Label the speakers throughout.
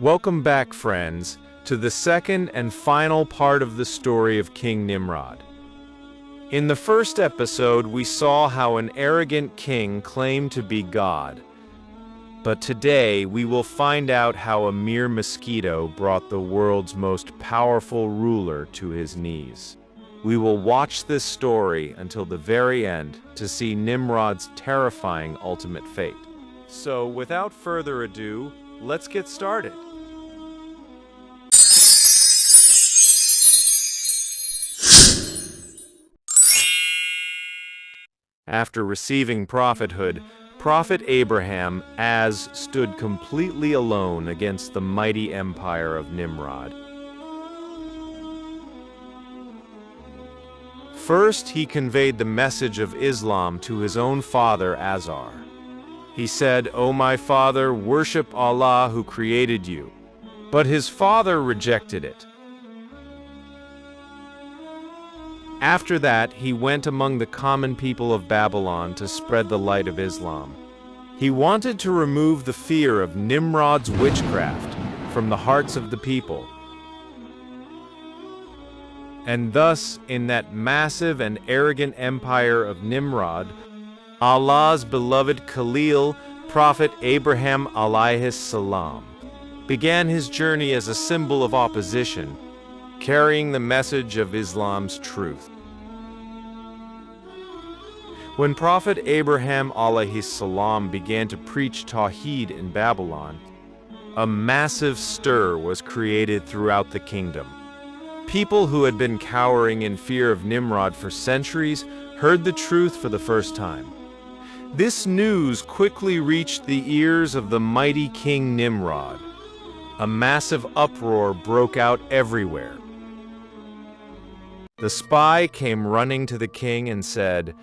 Speaker 1: Welcome back, friends, to the second and final part of the story of King Nimrod. In the first episode, we saw how an arrogant king claimed to be God. But today, we will find out how a mere mosquito brought the world's most powerful ruler to his knees. We will watch this story until the very end to see Nimrod's terrifying ultimate fate. So, without further ado, let's get started. After receiving prophethood, Prophet Abraham stood completely alone against the mighty empire of Nimrod. First, he conveyed the message of Islam to his own father, Azar. He said, "O my father, worship Allah who created you." But his father rejected it. After that, he went among the common people of Babylon to spread the light of Islam. He wanted to remove the fear of Nimrod's witchcraft from the hearts of the people. And thus, in that massive and arrogant empire of Nimrod, Allah's beloved Khalil, Prophet Ibrahim alayhis salam, began his journey as a symbol of opposition, carrying the message of Islam's truth. When Prophet Abraham alayhis salam began to preach Tawheed in Babylon, a massive stir was created throughout the kingdom. People who had been cowering in fear of Nimrod for centuries heard the truth for the first time. This news quickly reached the ears of the mighty King Nimrod. A massive uproar broke out everywhere. The spy came running to the king and said,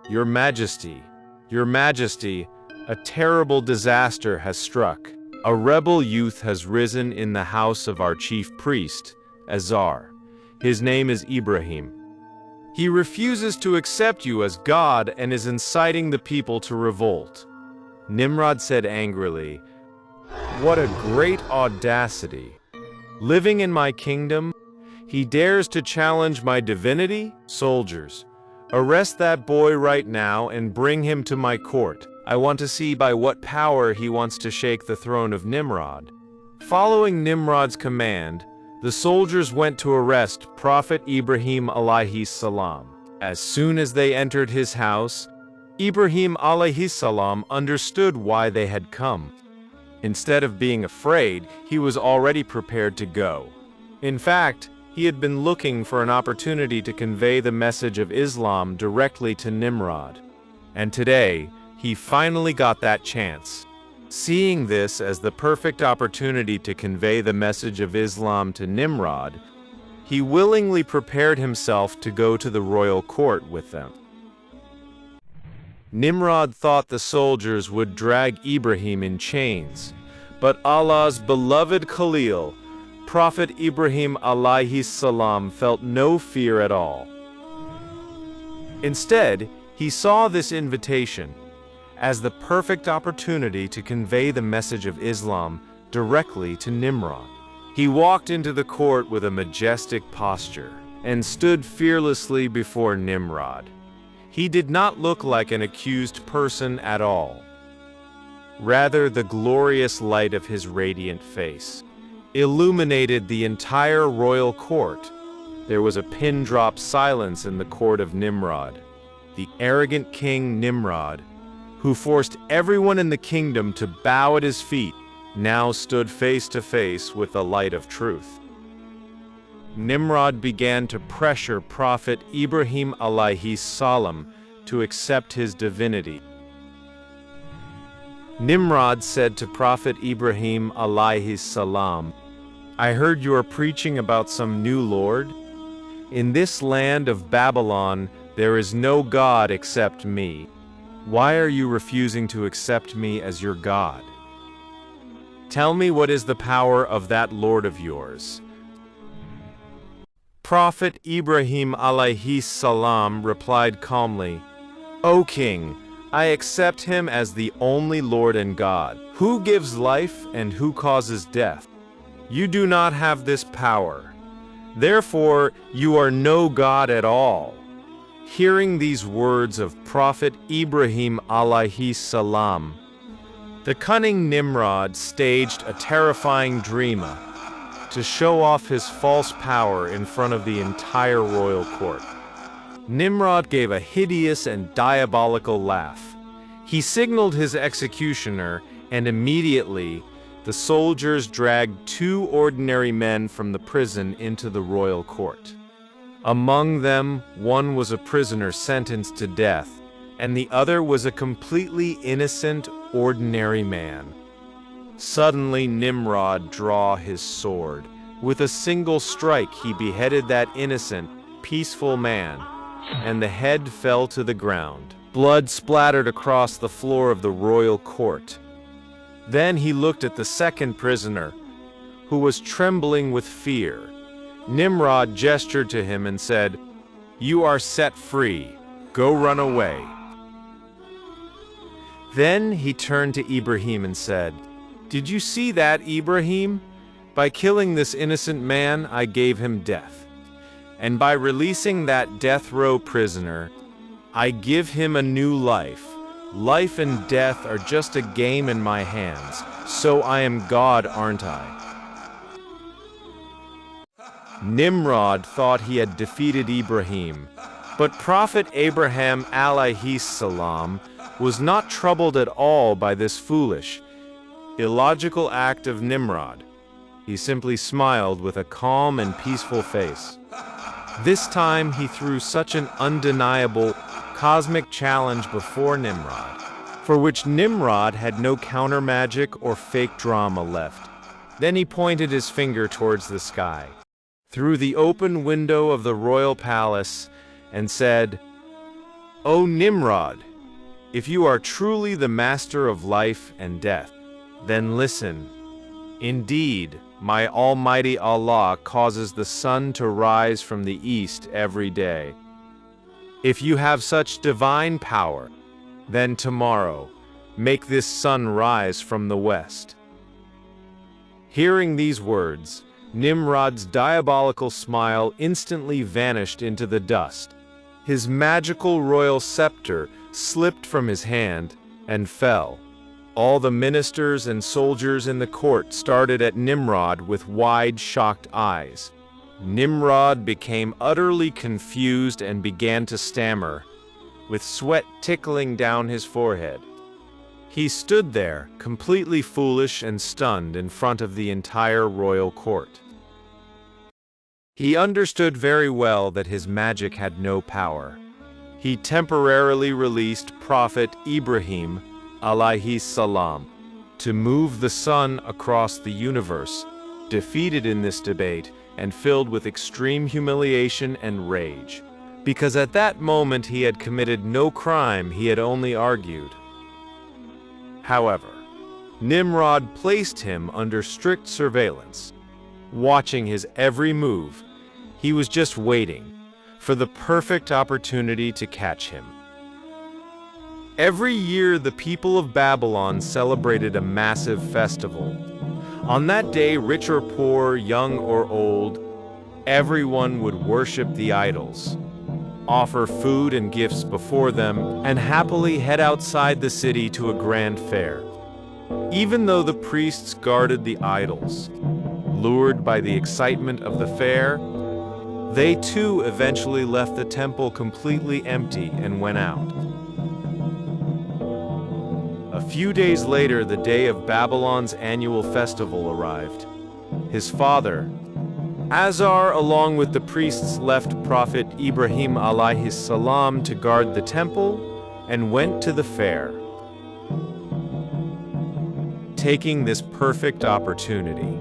Speaker 1: Your Majesty, a terrible disaster has struck. A rebel youth has risen in the house of our chief priest, Azar. His name is Ibrahim. He refuses to accept you as God and is inciting the people to revolt." Nimrod said angrily, "What a great audacity! Living in my kingdom, he dares to challenge my divinity? Soldiers, arrest that boy right now and bring him to my court. I want to see by what power he wants to shake the throne of Nimrod." Following Nimrod's command, the soldiers went to arrest Prophet Ibrahim alayhis salam. As soon as they entered his house, Ibrahim alayhis salam understood why they had come. Instead of being afraid, he was already prepared to go. In fact, he had been looking for an opportunity to convey the message of Islam directly to Nimrod. And today, he finally got that chance. Seeing this as the perfect opportunity to convey the message of Islam to Nimrod, he willingly prepared himself to go to the royal court with them. Nimrod thought the soldiers would drag Ibrahim in chains, but Allah's beloved Khalil, Prophet Ibrahim alayhis salam, felt no fear at all. Instead, he saw this invitation as the perfect opportunity to convey the message of Islam directly to Nimrod. He walked into the court with a majestic posture and stood fearlessly before Nimrod. He did not look like an accused person at all. Rather, the glorious light of his radiant face illuminated the entire royal court. There was a pin-drop silence in the court of Nimrod. The arrogant king Nimrod, who forced everyone in the kingdom to bow at his feet, now stood face to face with the light of truth. Nimrod began to pressure Prophet Ibrahim alayhis salam to accept his divinity. Nimrod said to Prophet Ibrahim alayhis salam, "I heard you are preaching about some new Lord. In this land of Babylon, there is no God except me. Why are you refusing to accept me as your God? Tell me, what is the power of that Lord of yours?" Prophet Ibrahim alayhis salam replied calmly, "O king, I accept him as the only Lord and God, who gives life and who causes death. You do not have this power. Therefore, you are no God at all." Hearing these words of Prophet Ibrahim alayhi salam, the cunning Nimrod staged a terrifying dream to show off his false power in front of the entire royal court. Nimrod gave a hideous and diabolical laugh. He signaled his executioner, and immediately the soldiers dragged 2 ordinary men from the prison into the royal court. Among them, one was a prisoner sentenced to death, and the other was a completely innocent, ordinary man. Suddenly Nimrod drew his sword. With a single strike he beheaded that innocent, peaceful man, and the head fell to the ground. Blood splattered across the floor of the royal court. Then he looked at the second prisoner, who was trembling with fear. Nimrod gestured to him and said, "You are set free. Go run away." Then he turned to Ibrahim and said, "Did you see that, Ibrahim? By killing this innocent man, I gave him death. And by releasing that death row prisoner, I give him a new life. Life and death are just a game in my hands, so I am God, aren't I?" Nimrod thought he had defeated Ibrahim, but Prophet Abraham alayhi salam was not troubled at all by this foolish, illogical act of Nimrod. He simply smiled with a calm and peaceful face. This time he threw such an undeniable, cosmic challenge before Nimrod, for which Nimrod had no counter magic or fake drama left. Then he pointed his finger towards the sky, through the open window of the royal palace, and said, "O Nimrod, if you are truly the master of life and death, then listen. Indeed, my Almighty Allah causes the sun to rise from the east every day. If you have such divine power, then tomorrow make this sun rise from the west." Hearing these words, Nimrod's diabolical smile instantly vanished into the dust. His magical royal scepter slipped from his hand and fell. All the ministers and soldiers in the court stared at Nimrod with wide, shocked eyes. Nimrod became utterly confused and began to stammer, with sweat trickling down his forehead. He stood there, completely foolish and stunned in front of the entire royal court. He understood very well that his magic had no power. He temporarily released Prophet Ibrahim alayhi salam to move the sun across the universe, defeated in this debate and filled with extreme humiliation and rage. Because at that moment he had committed no crime, he had only argued. However, Nimrod placed him under strict surveillance, watching his every move. He was just waiting for the perfect opportunity to catch him. Every year, the people of Babylon celebrated a massive festival. On that day, rich or poor, young or old, everyone would worship the idols, offer food and gifts before them, and happily head outside the city to a grand fair. Even though the priests guarded the idols, lured by the excitement of the fair, they too eventually left the temple completely empty and went out. A few days later, the day of Babylon's annual festival arrived. His father, Azar, along with the priests, left Prophet Ibrahim alayhi salam to guard the temple and went to the fair. Taking this perfect opportunity,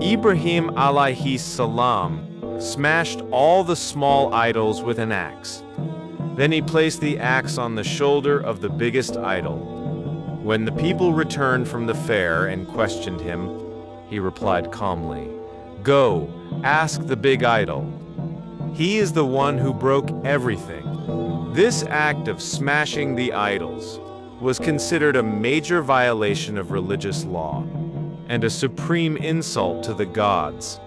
Speaker 1: Ibrahim alayhi salam smashed all the small idols with an axe. Then he placed the axe on the shoulder of the biggest idol. When the people returned from the fair and questioned him, he replied calmly, "Go, ask the big idol. He is the one who broke everything." This act of smashing the idols was considered a major violation of religious law. and a supreme insult to the gods.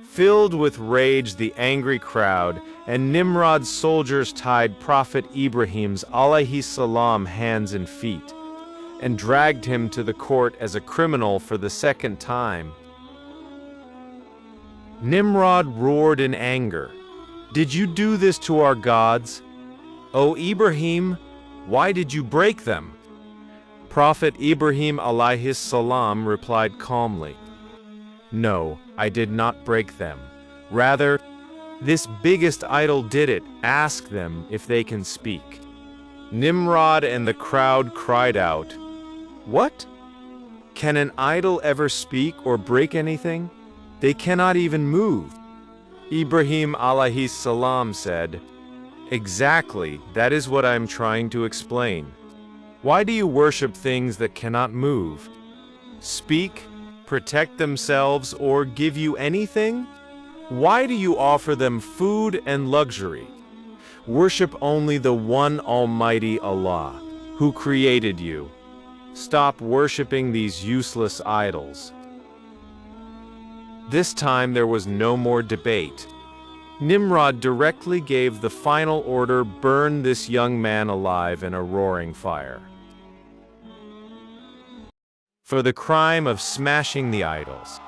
Speaker 1: Filled with rage, the angry crowd and Nimrod's soldiers tied Prophet Ibrahim's alayhi salam hands and feet, and dragged him to the court as a criminal for the second time. Nimrod roared in anger, "Did you do this to our gods? O Ibrahim, why did you break them?" Prophet Ibrahim alayhi salam replied calmly, "No, I did not break them. Rather, this biggest idol did it. Ask them if they can speak." Nimrod and the crowd cried out, "What? Can an idol ever speak or break anything? They cannot even move." Ibrahim alayhi salam said, "Exactly, that is what I am trying to explain. Why do you worship things that cannot move, speak, protect themselves, or give you anything? Why do you offer them food and luxury? Worship only the one Almighty Allah, who created you. Stop worshiping these useless idols." This time there was no more debate. Nimrod directly gave the final order: burn this young man alive in a roaring fire. For the crime of smashing the idols,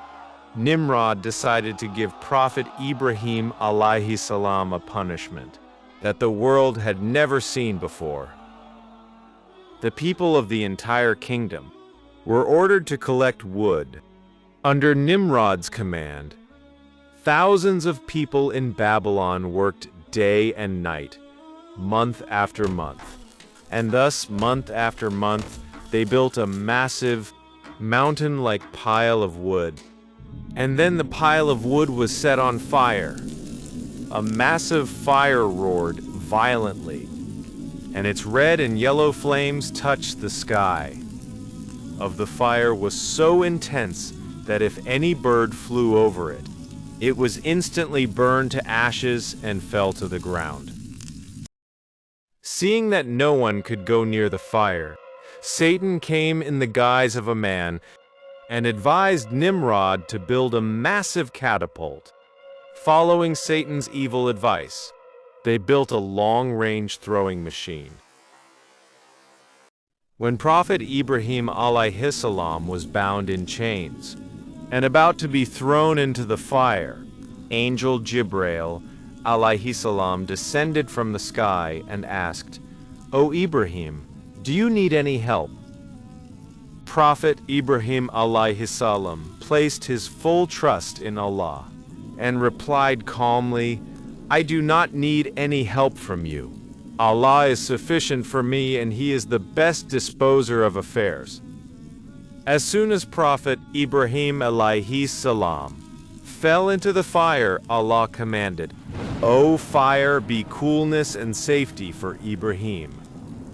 Speaker 1: Nimrod decided to give Prophet Ibrahim alayhi salam a punishment that the world had never seen before. The people of the entire kingdom were ordered to collect wood. Under Nimrod's command, thousands of people in Babylon worked day and night, month after month, and thus month after month they built a massive, mountain-like pile of wood. And then the pile of wood was set on fire. A massive fire roared violently, and its red and yellow flames touched the sky. Of the fire was so intense that if any bird flew over it, it was instantly burned to ashes and fell to the ground. Seeing that no one could go near the fire, Satan came in the guise of a man and advised Nimrod to build a massive catapult. Following Satan's evil advice, they built a long-range throwing machine. When Prophet Ibrahim alayhi salam was bound in chains and about to be thrown into the fire, Angel Jibreel alayhi salam descended from the sky and asked, "O Ibrahim, do you need any help?" Prophet Ibrahim alayhi salam placed his full trust in Allah and replied calmly, "I do not need any help from you. Allah is sufficient for me, and He is the best disposer of affairs." As soon as Prophet Ibrahim alayhi salam fell into the fire, Allah commanded, "O fire, be coolness and safety for Ibrahim."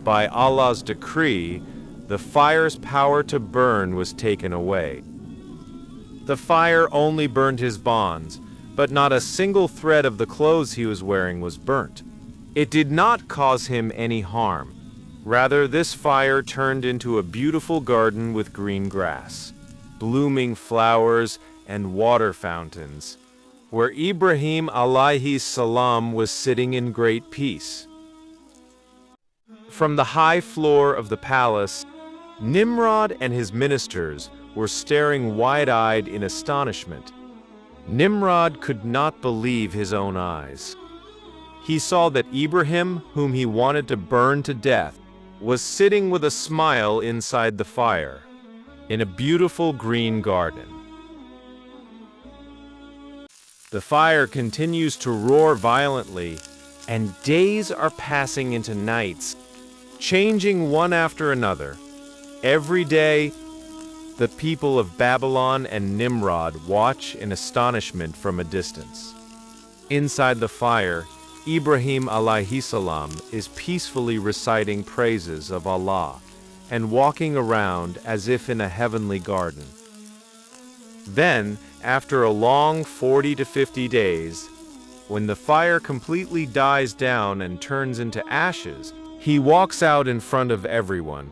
Speaker 1: By Allah's decree, the fire's power to burn was taken away. The fire only burned his bonds, but not a single thread of the clothes he was wearing was burnt. It did not cause him any harm. Rather, this fire turned into a beautiful garden with green grass, blooming flowers, and water fountains, where Ibrahim alayhi salam was sitting in great peace. From the high floor of the palace, Nimrod and his ministers were staring wide-eyed in astonishment. Nimrod could not believe his own eyes. He saw that Ibrahim, whom he wanted to burn to death, was sitting with a smile inside the fire, in a beautiful green garden. The fire continues to roar violently, and days are passing into nights, changing one after another. Every day, the people of Babylon and Nimrod watch in astonishment from a distance. Inside the fire, Ibrahim alayhi salam is peacefully reciting praises of Allah and walking around as if in a heavenly garden. Then, after a long 40 to 50 days, when the fire completely dies down and turns into ashes, he walks out in front of everyone,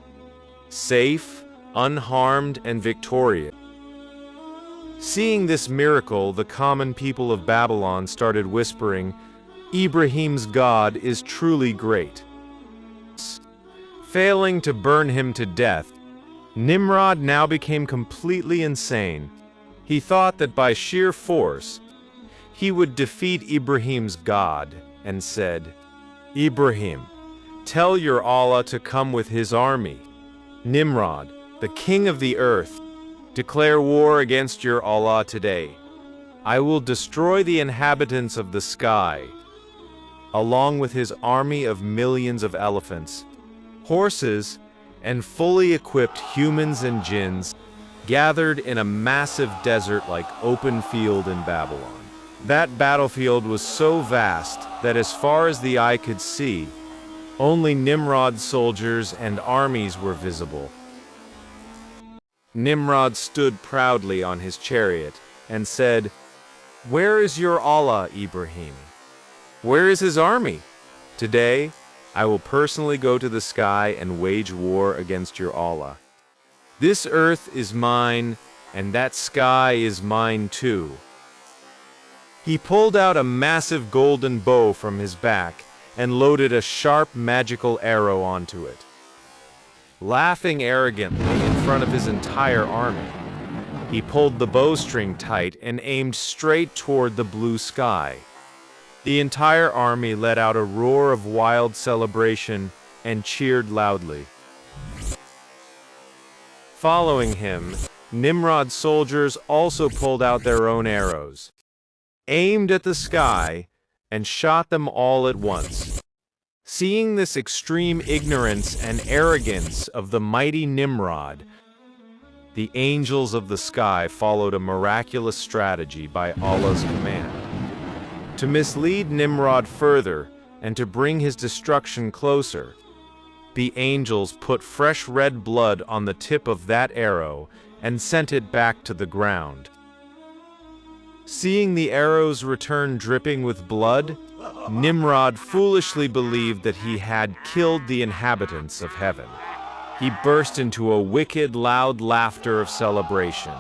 Speaker 1: safe, unharmed and victorious. Seeing this miracle, the common people of Babylon started whispering, "Ibrahim's God is truly great." Failing to burn him to death, Nimrod now became completely insane. He thought that by sheer force, he would defeat Ibrahim's God, and said, "Ibrahim, tell your Allah to come with his army. Nimrod, the king of the earth, declare war against your Allah today. I will destroy the inhabitants of the sky, along with his army of millions of elephants, horses, and fully equipped humans and jinns, gathered in a massive desert-like open field in Babylon." That battlefield was so vast that as far as the eye could see, only Nimrod's soldiers and armies were visible. Nimrod stood proudly on his chariot and said, "Where is your Allah, Ibrahim? Where is his army? Today, I will personally go to the sky and wage war against your Allah. This earth is mine, and that sky is mine too." He pulled out a massive golden bow from his back and loaded a sharp magical arrow onto it. Laughing arrogantly in front of his entire army, he pulled the bowstring tight and aimed straight toward the blue sky. The entire army let out a roar of wild celebration and cheered loudly. Following him, Nimrod's soldiers also pulled out their own arrows, aimed at the sky, and shot them all at once. Seeing this extreme ignorance and arrogance of the mighty Nimrod, the angels of the sky followed a miraculous strategy by Allah's command. To mislead Nimrod further and to bring his destruction closer, the angels put fresh red blood on the tip of that arrow and sent it back to the ground. Seeing the arrows return dripping with blood, Nimrod foolishly believed that he had killed the inhabitants of heaven. He burst into a wicked, loud laughter of celebration.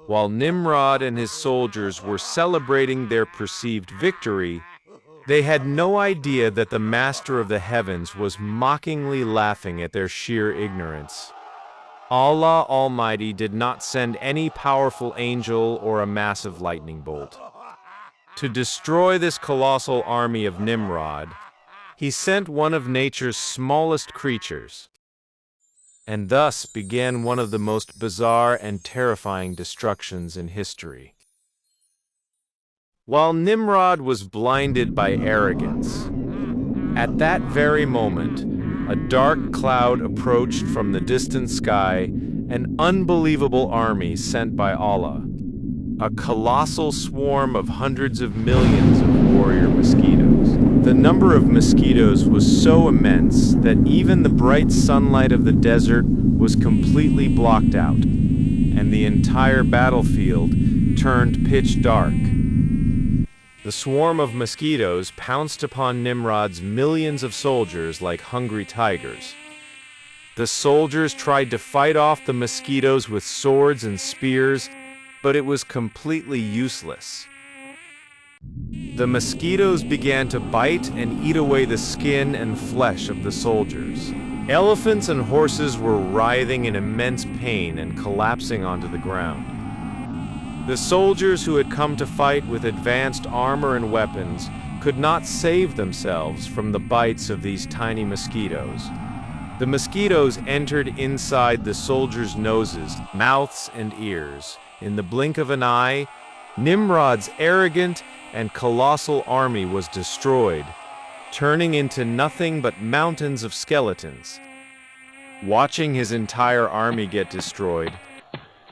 Speaker 1: While Nimrod and his soldiers were celebrating their perceived victory, they had no idea that the Master of the Heavens was mockingly laughing at their sheer ignorance. Allah Almighty did not send any powerful angel or a massive lightning bolt. To destroy this colossal army of Nimrod, he sent one of nature's smallest creatures, and thus began one of the most bizarre and terrifying destructions in history. While Nimrod was blinded by arrogance, at that very moment, a dark cloud approached from the distant sky, an unbelievable army sent by Allah, a colossal swarm of hundreds of millions of warrior mosquitoes. The number of mosquitoes was so immense that even the bright sunlight of the desert was completely blocked out, and the entire battlefield turned pitch dark. The swarm of mosquitoes pounced upon Nimrod's millions of soldiers like hungry tigers. The soldiers tried to fight off the mosquitoes with swords and spears, but it was completely useless. The mosquitoes began to bite and eat away the skin and flesh of the soldiers. Elephants and horses were writhing in immense pain and collapsing onto the ground. The soldiers who had come to fight with advanced armor and weapons could not save themselves from the bites of these tiny mosquitoes. The mosquitoes entered inside the soldiers' noses, mouths, and ears. In the blink of an eye, Nimrod's arrogant and colossal army was destroyed, turning into nothing but mountains of skeletons. Watching his entire army get destroyed,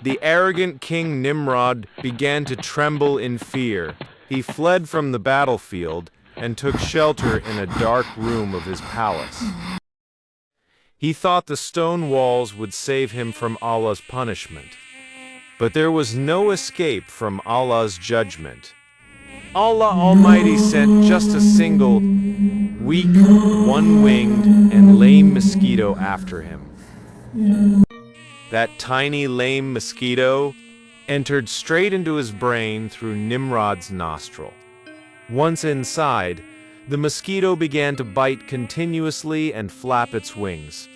Speaker 1: the arrogant King Nimrod began to tremble in fear. He fled from the battlefield and took shelter in a dark room of his palace. He thought the stone walls would save him from Allah's punishment. But there was no escape from Allah's judgment. Allah Almighty sent just a single, weak, one-winged, and lame mosquito after him. that tiny lame mosquito, entered straight into his brain through Nimrod's nostril. Once inside, the mosquito began to bite continuously and flap its wings.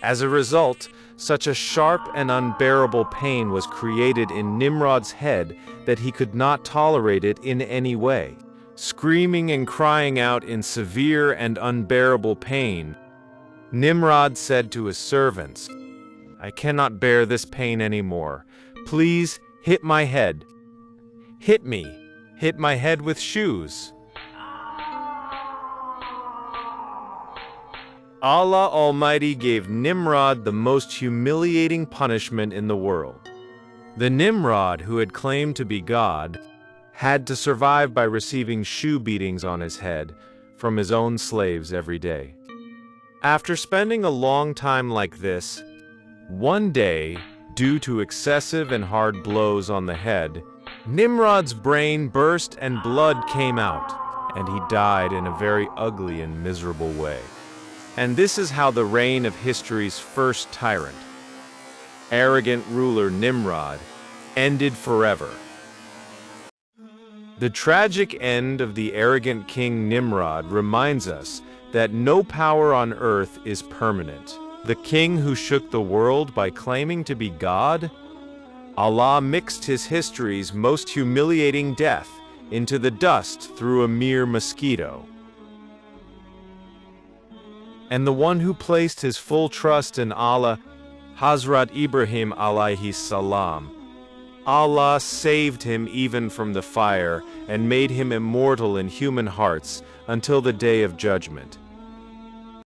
Speaker 1: As a result, such a sharp and unbearable pain was created in Nimrod's head that he could not tolerate it in any way. Screaming and crying out in severe and unbearable pain, Nimrod said to his servants, "I cannot bear this pain anymore. Please hit my head. Hit me. Hit my head with shoes." Allah Almighty gave Nimrod the most humiliating punishment in the world. The Nimrod, who had claimed to be God, had to survive by receiving shoe beatings on his head from his own slaves every day. After spending a long time like this, one day, due to excessive and hard blows on the head, Nimrod's brain burst and blood came out, and he died in a very ugly and miserable way. And this is how the reign of history's first tyrant, arrogant ruler Nimrod, ended forever. The tragic end of the arrogant king Nimrod reminds us that no power on earth is permanent. The king who shook the world by claiming to be God, Allah mixed his history's most humiliating death into the dust through a mere mosquito. And the one who placed his full trust in Allah, Hazrat Ibrahim alayhi salam, Allah saved him even from the fire and made him immortal in human hearts until the day of judgment.